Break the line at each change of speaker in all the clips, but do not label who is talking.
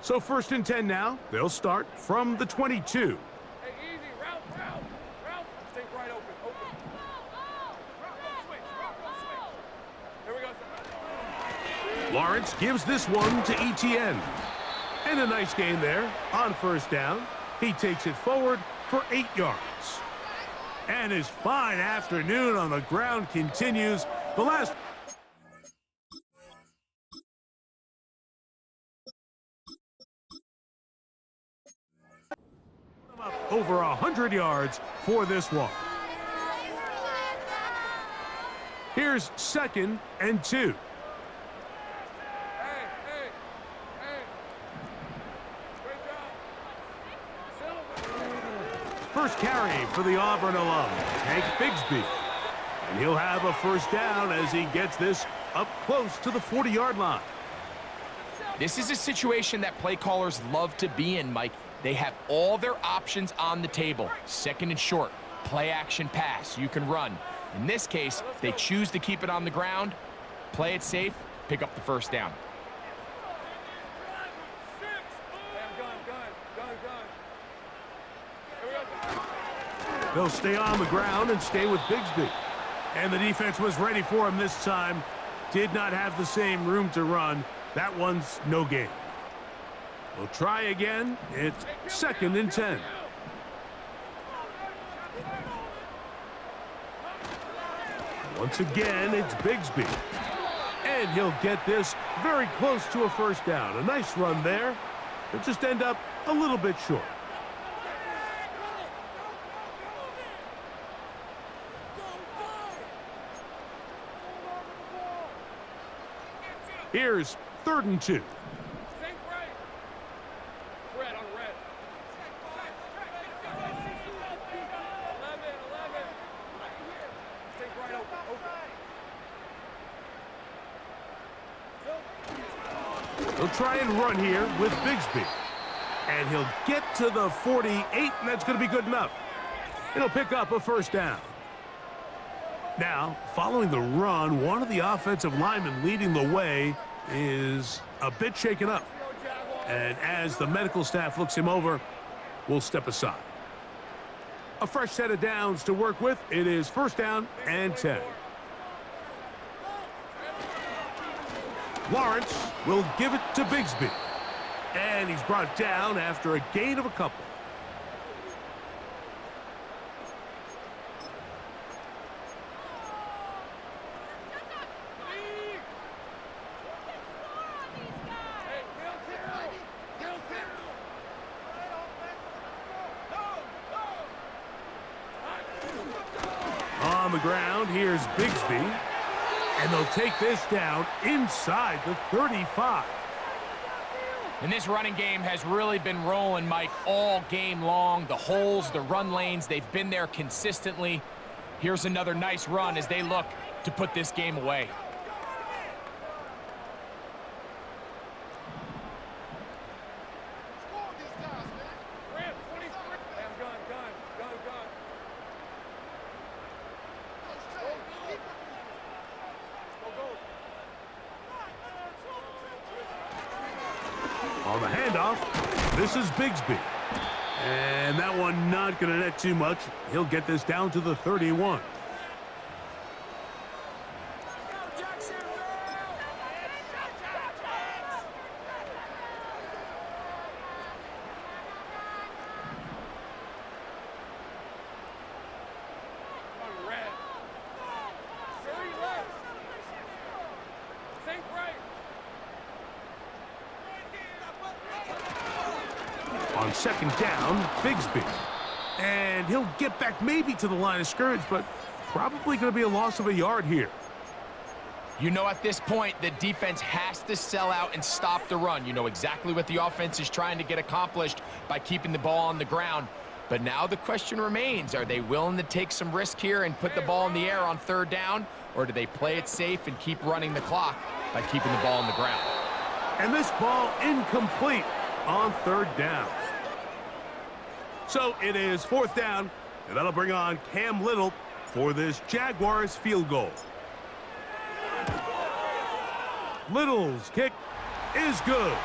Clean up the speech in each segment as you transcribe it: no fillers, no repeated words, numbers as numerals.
So 1st and 10 now. They'll start from the 22.
Hey, easy. Route. Stay right open. Here we go.
Lawrence gives this one to ETN. And a nice gain there on 1st down. He takes it forward for 8 yards. And his fine afternoon on the ground continues. The last over 100 yards for this one. Here's 2nd and 2.
Hey. Great job.
First carry for the Auburn alum, Hank Bigsby. And he'll have a 1st down as he gets this up close to the 40-yard line.
This is a situation that play callers love to be in, Mike. They have all their options on the table. 2nd and short, play action pass, you can run. In this case, they choose to keep it on the ground, play it safe, pick up the 1st down.
They'll stay on the ground and stay with Bigsby. And the defense was ready for him this time. Did not have the same room to run. That one's no gain. We'll try again. It's 2nd and 10. Once again, it's Bigsby. And he'll get this very close to a 1st down. A nice run there. He'll just end up a little bit short. Here's 3rd and 2. He'll try and run here with Bigsby. And he'll get to the 48, and that's going to be good enough. It'll pick up a 1st down. Now, following the run, one of the offensive linemen leading the way is a bit shaken up. And as the medical staff looks him over, we'll step aside. A fresh set of downs to work with. It is 1st down and 10. Lawrence will give it to Bigsby. And he's brought down after a gain of a couple. On the ground, here's Bigsby. And they'll take this down inside the 35.
And this running game has really been rolling, Mike, all game long. The holes, the run lanes, they've been there consistently. Here's another nice run as they look to put this game away.
On the handoff, this is Bigsby. And that one not going to net too much. He'll get this down to the 31. On 2nd down, Bigsby. And he'll get back maybe to the line of scrimmage, but probably going to be a loss of a yard here.
You know, at this point, the defense has to sell out and stop the run. You know exactly what the offense is trying to get accomplished by keeping the ball on the ground. But now the question remains, are they willing to take some risk here and put the ball in the air on 3rd down? Or do they play it safe and keep running the clock by keeping the ball on the ground?
And this ball incomplete on 3rd down. So it is 4th down, and that'll bring on Cam Little for this Jaguars field goal. Little's kick is good.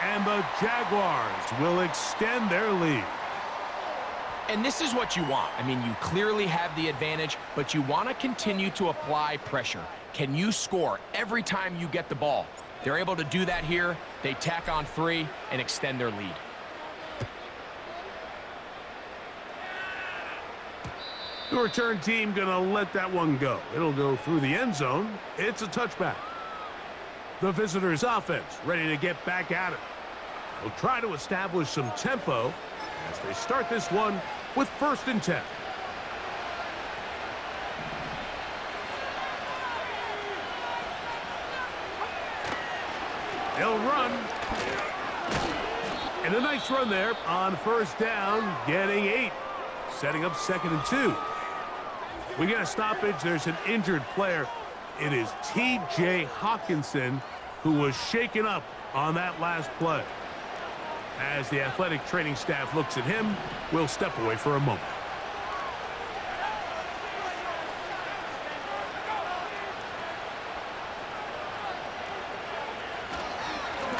And the Jaguars will extend their lead.
And this is what you want. I mean, you clearly have the advantage, but you want to continue to apply pressure. Can you score every time you get the ball? They're able to do that here. They tack on 3 and extend their lead.
The return team going to let that one go. It'll go through the end zone. It's a touchback. The visitors' offense ready to get back at it. They'll try to establish some tempo as they start this one with 1st and 10. They'll run. And a nice run there on 1st down, getting 8. Setting up 2nd and 2. We get a stoppage. There's an injured player. It is T.J. Hawkinson who was shaken up on that last play. As the athletic training staff looks at him, we'll step away for a moment.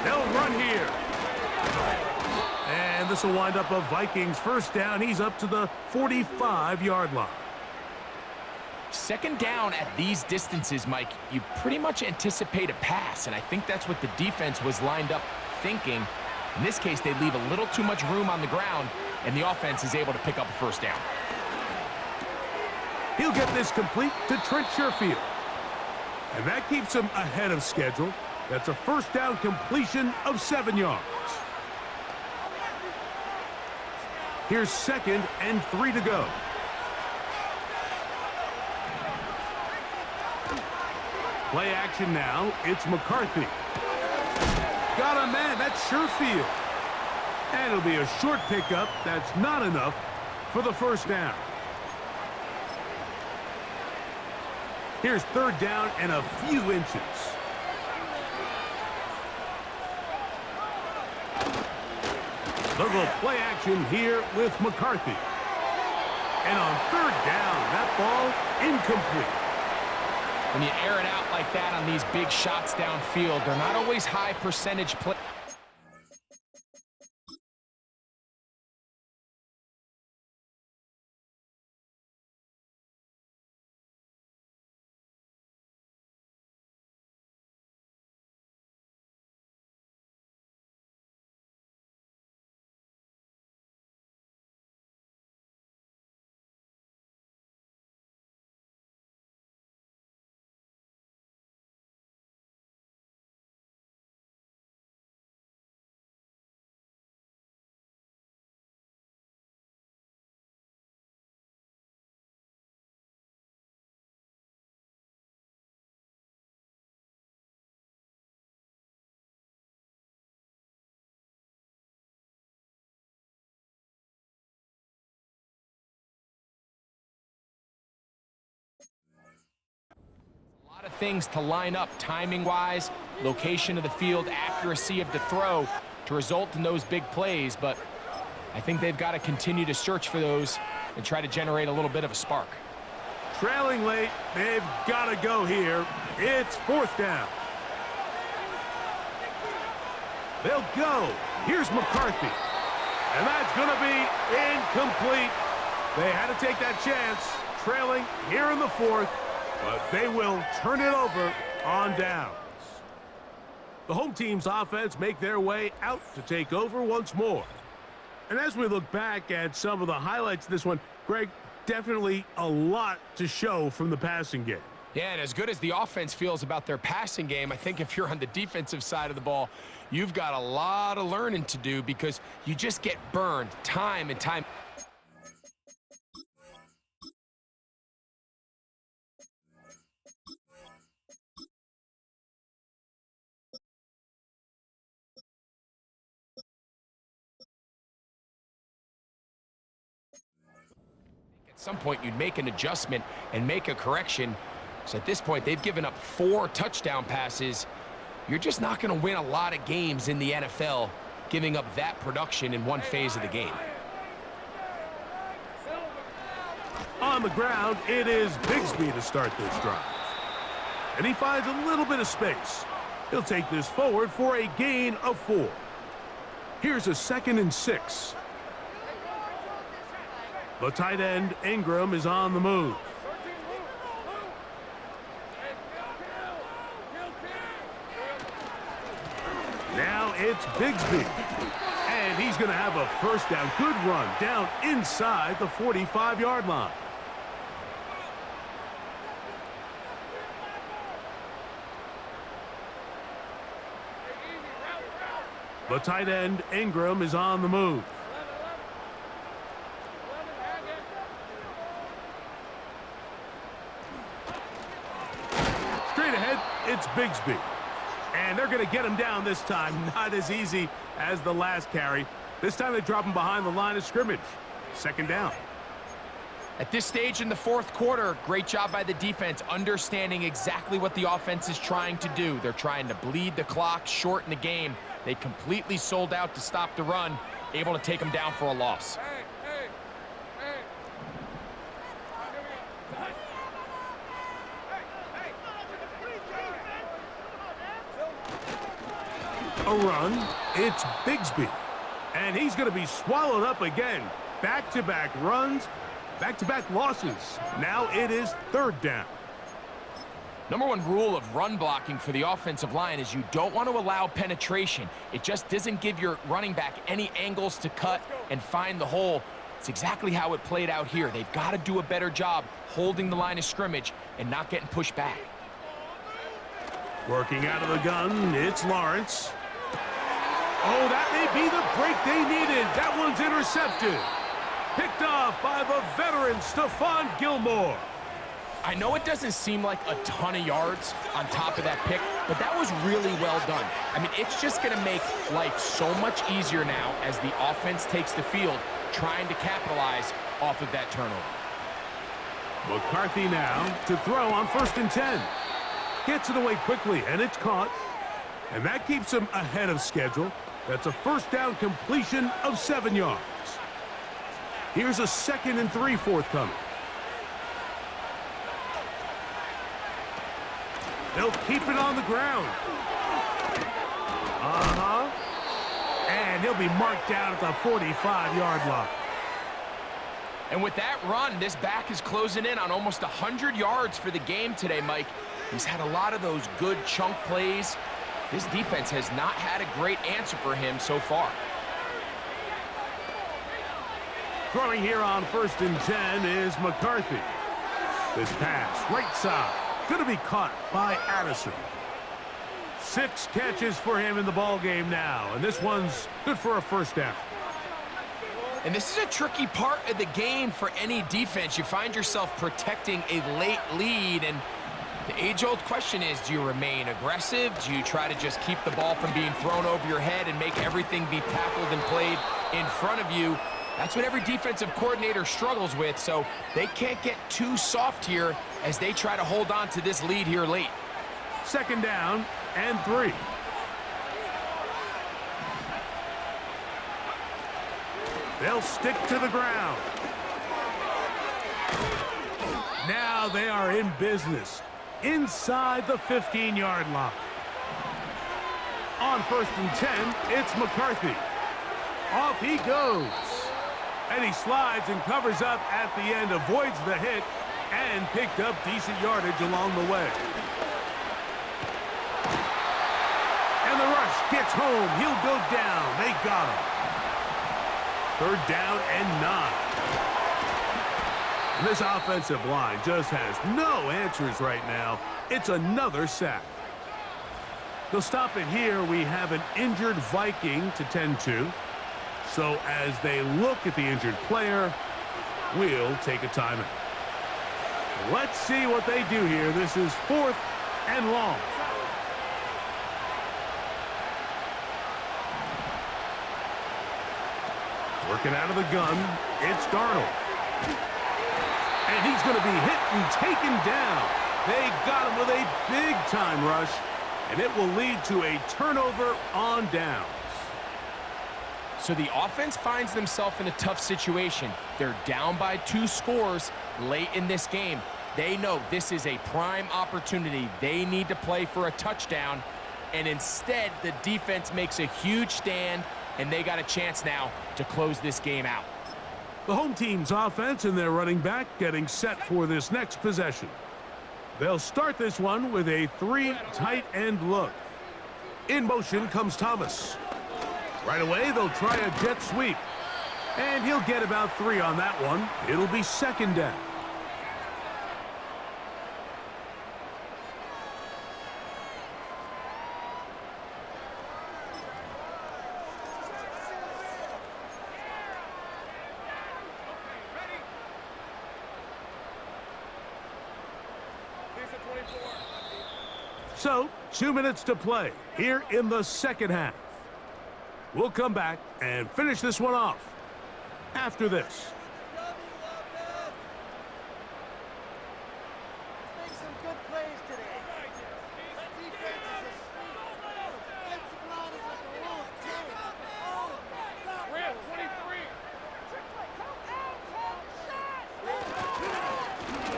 They'll run here. And this will wind up a Vikings 1st down. He's up to the 45-yard line.
2nd down at these distances, Mike, you pretty much anticipate a pass, and I think that's what the defense was lined up thinking. In this case, they leave a little too much room on the ground, and the offense is able to pick up a 1st down.
He'll get this complete to Trent Sherfield. And that keeps him ahead of schedule. That's a 1st down completion of 7 yards. Here's 2nd and 3 to go. Play action now. It's McCarthy. Got a man. That's Sherfield. And it'll be a short pickup. That's not enough for the 1st down. Here's 3rd down and a few inches. They'll go play action here with McCarthy. And on 3rd down, that ball incomplete.
When you air it out like that on these big shots downfield, they're not always high percentage play. A lot of things to line up timing-wise, location of the field, accuracy of the throw to result in those big plays, but I think they've got to continue to search for those and try to generate a little bit of a spark.
Trailing late, they've got to go here. It's 4th down. They'll go. Here's McCarthy. And that's going to be incomplete. They had to take that chance, trailing here in the 4th, but they will turn it over on downs. The home team's offense make their way out to take over once more. And as we look back at some of the highlights of this one, Greg, definitely a lot to show from the passing game.
Yeah, and as good as the offense feels about their passing game, I think if you're on the defensive side of the ball, you've got a lot of learning to do because you just get burned time and time. At some point, you'd make an adjustment and make a correction. So at this point, they've given up 4 touchdown passes. You're just not going to win a lot of games in the NFL giving up that production in one phase of the game.
On the ground, it is Bigsby to start this drive. And he finds a little bit of space. He'll take this forward for a gain of 4. Here's a 2nd and 6. The tight end, Ingram, is on the move. Now it's Bigsby. And he's going to have a first down. Good run down inside the 45-yard line. The tight end, Ingram, is on the move. Straight ahead, it's Bigsby. And they're going to get him down this time. Not as easy as the last carry. This time they drop him behind the line of scrimmage. 2nd down.
At this stage in the 4th quarter, great job by the defense understanding exactly what the offense is trying to do. They're trying to bleed the clock, shorten the game. They completely sold out to stop the run, able to take them down for a loss.
A run, it's Bigsby. And he's going to be swallowed up again. Back-to-back runs, back-to-back losses. Now it is 3rd down.
Number 1 rule of run blocking for the offensive line is you don't want to allow penetration. It just doesn't give your running back any angles to cut and find the hole. It's exactly how it played out here. They've got to do a better job holding the line of scrimmage and not getting pushed back.
Working out of the gun, it's Lawrence. Oh, that may be the break they needed. That one's intercepted. Picked off by the veteran, Stephon Gilmore.
I know it doesn't seem like a ton of yards on top of that pick, but that was really well done. I mean, it's just going to make life so much easier now as the offense takes the field, trying to capitalize off of that turnover.
McCarthy now to throw on 1st and 10. Gets it away quickly, and it's caught. And that keeps him ahead of schedule. That's a 1st down completion of 7 yards. Here's a 2nd and 3 forthcoming. They'll keep it on the ground. And he'll be marked down at the 45-yard line.
And with that run, this back is closing in on almost 100 yards for the game today, Mike. He's had a lot of those good chunk plays. This defense has not had a great answer for him so far.
Throwing here on 1st and 10 is McCarthy. This pass, right side, going to be caught by Addison. 6 catches for him in the ball game now, and this one's good for a 1st down.
And this is a tricky part of the game for any defense. You find yourself protecting a late lead, and the age-old question is, do you remain aggressive? Do you try to just keep the ball from being thrown over your head and make everything be tackled and played in front of you? That's what every defensive coordinator struggles with, so they can't get too soft here as they try to hold on to this lead here late.
2nd down and 3. They'll stick to the ground. Now they are in business inside the 15-yard line. On 1st and 10, it's McCarthy. Off he goes. And he slides and covers up at the end, avoids the hit, and picked up decent yardage along the way. And the rush gets home. He'll go down. They got him. 3rd down and 9. And this offensive line just has no answers right now. It's another sack. They'll stop it here. We have an injured Viking to tend to. So as they look at the injured player, we'll take a timeout. Let's see what they do here. This is 4th and long. Working out of the gun, it's Darnold. And he's going to be hit and taken down. They got him with a big-time rush, and it will lead to a turnover on downs.
So the offense finds themselves in a tough situation. They're down by 2 scores late in this game. They know this is a prime opportunity. They need to play for a touchdown, and instead the defense makes a huge stand and they got a chance now to close this game out.
The home team's offense and their running back getting set for this next possession. They'll start this one with a 3 tight end look. In motion comes Thomas. Right away, they'll try a jet sweep. And he'll get about 3 on that one. It'll be second down. So, 2 minutes to play here in the second half. We'll come back and finish this one off after this.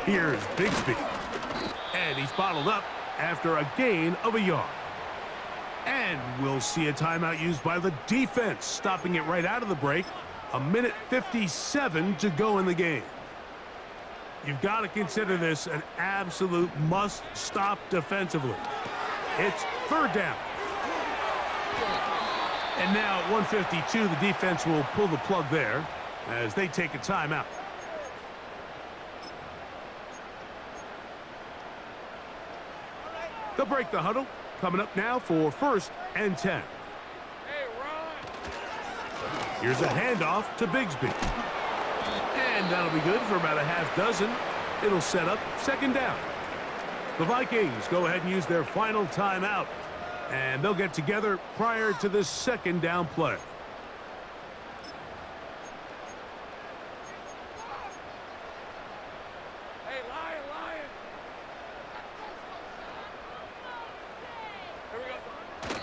Here's Bigsby. And he's bottled up after a gain of a yard. And we'll see a timeout used by the defense, stopping it right out of the break. 1:57 to go in the game. You've got to consider this an absolute must-stop defensively. It's third down. And now at 1:52, the defense will pull the plug there as they take a timeout. They'll break the huddle. Coming up now for 1st and 10. Here's a handoff to Bigsby. And that'll be good for about a half dozen. It'll set up second down. The Vikings go ahead and use their final timeout. And they'll get together prior to this second down play.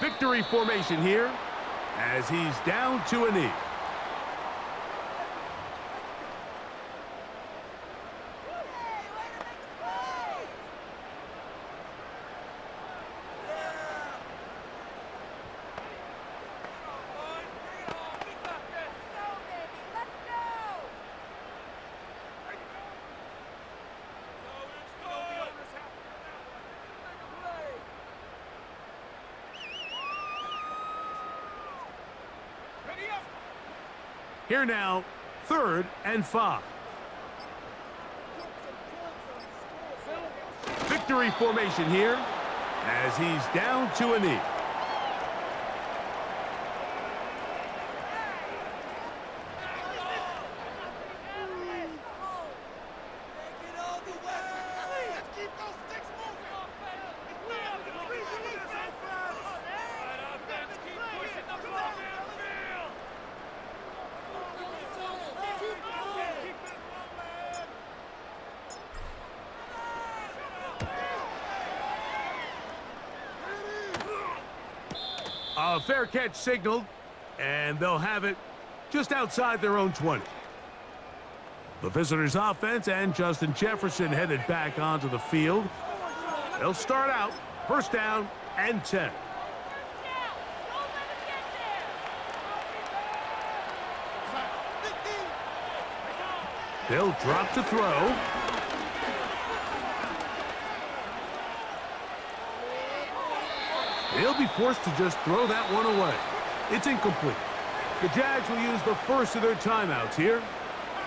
Victory formation here as he's down to a knee. Here now, 3rd and 5. Victory formation here as he's down to a knee. A fair catch signaled, and they'll have it just outside their own 20. The visitors' offense and Justin Jefferson headed back onto the field. They'll start out 1st down and 10. They'll drop to throw. They'll be forced to just throw that one away. It's incomplete. The Jags will use the first of their timeouts here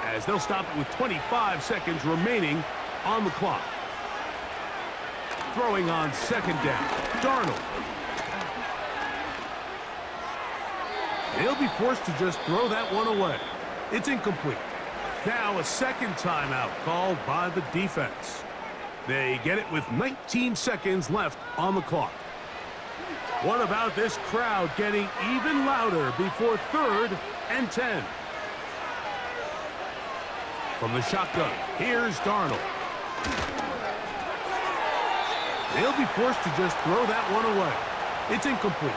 as they'll stop it with 25 seconds remaining on the clock. Throwing on second down, Darnold. They'll be forced to just throw that one away. It's incomplete. Now a second timeout called by the defense. They get it with 19 seconds left on the clock. What about this crowd getting even louder before 3rd and 10? From the shotgun, here's Darnold. They'll be forced to just throw that one away. It's incomplete.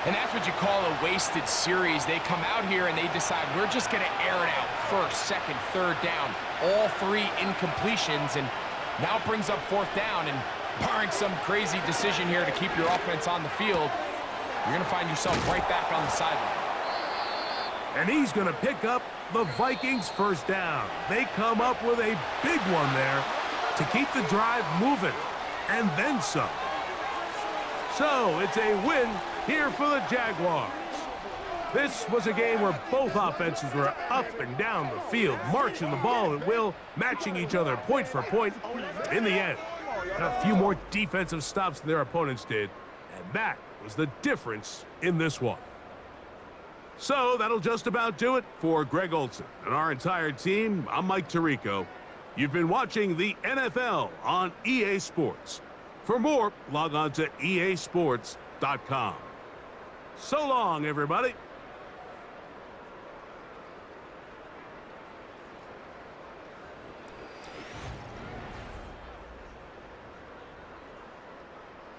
And that's what you call a wasted series. They come out here and they decide we're just going to air it out. 1st, 2nd, 3rd down. All 3 incompletions, and now it brings up 4th down. And barring some crazy decision here to keep your offense on the field, you're going to find yourself right back on the sideline.
And he's going to pick up the Vikings' first down. They come up with a big one there to keep the drive moving, and then some. So it's a win here for the Jaguars. This was a game where both offenses were up and down the field, marching the ball at will, matching each other point for point. In the end, a few more defensive stops than their opponents did, and that was the difference in this one. So that'll just about do it for Greg Olson and our entire team. I'm Mike Tirico. You've been watching the NFL on EA Sports. For more, log on to easports.com. So long, everybody.